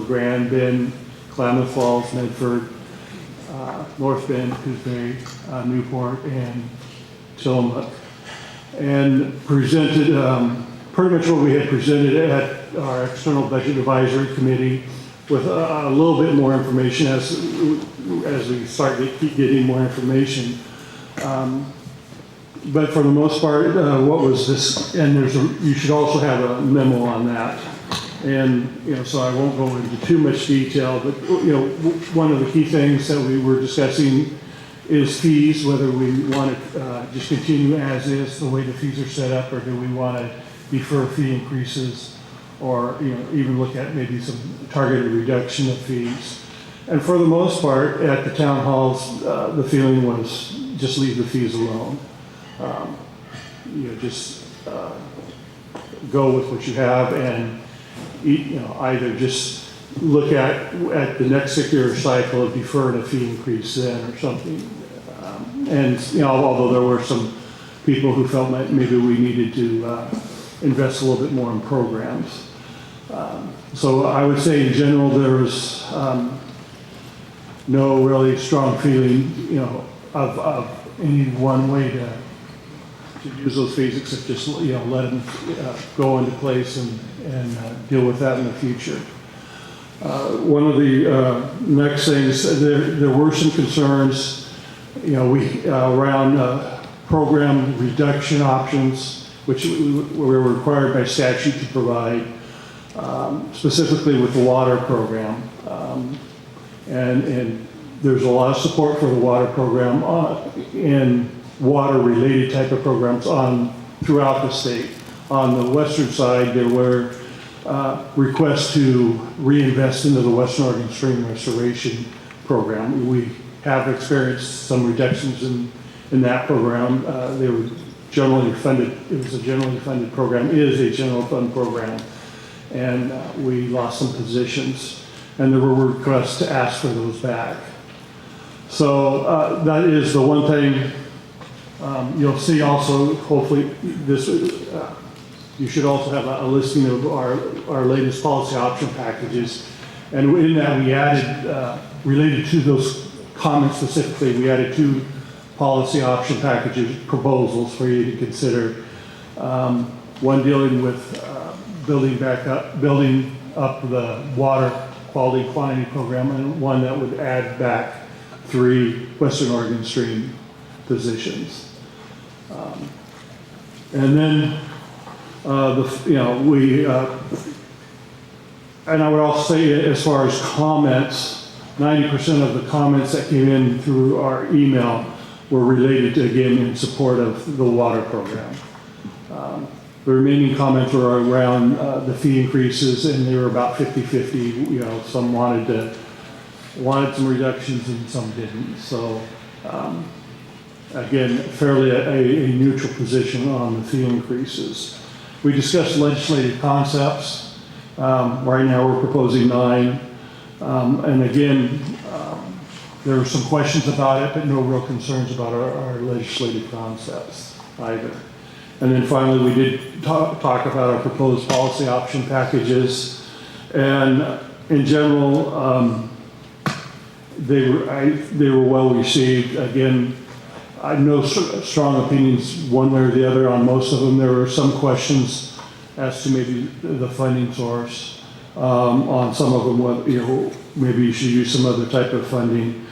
Grand Bend, Klamath Falls, Medford, North Bend, Gooseberry, Newport, and Tillamook. And presented pretty much what we had presented at our External Budget Advisory Committee, with a little bit more information as we start to keep getting more information. But for the most part, what was this, and you should also have a memo on that. And, so I won't go into too much detail, but, one of the key things that we were discussing is fees, whether we want to just continue as is, the way the fees are set up, or do we want to defer fee increases, or, even look at maybe some targeted reduction of fees. And for the most part, at the town halls, the feeling was just leave the fees alone. Just go with what you have, and either just look at the next 6-year cycle and defer a fee increase then or something. Although there were some people who felt like maybe we needed to invest a little bit more in programs. So I would say in general there was no really strong feeling, of any one way to use those fees, except just let them go into place and deal with that in the future. One of the next things, there were some concerns, around program reduction options, which we were required by statute to provide, specifically with the water program. And there's a lot of support for the water program and water-related type of programs throughout the state. On the western side, there were requests to reinvest into the Western Oregon Stream Restoration Program. We have experienced some reductions in that program. They were generally funded. It was a generally funded program. It is a general fund program, and we lost some positions, and there were requests to ask for those back. So that is the one thing. You'll see also, hopefully, you should also have a listing of our latest policy option packages. And in that we added, related to those comments specifically, we added 2 policy option packages proposals for you to consider. One dealing with building up the water quality quantity program, and one that would add back 3 Western Oregon Stream positions. And then, and I would also say, as far as comments, 90% of the comments that came in through our email were related to, again, in support of the water program. The remaining comments were around the fee increases, and they were about 50-50. Some wanted some reductions and some didn't. So, again, fairly a neutral position on the fee increases. We discussed legislative concepts. Right now we're proposing 9. And again, there were some questions about it, but no real concerns about our legislative concepts either. And then finally, we did talk about our proposed policy option packages. And in general, they were well received. Again, I have no strong opinions one way or the other on most of them. There were some questions as to maybe the funding source on some of them. Maybe you should use some other type of funding.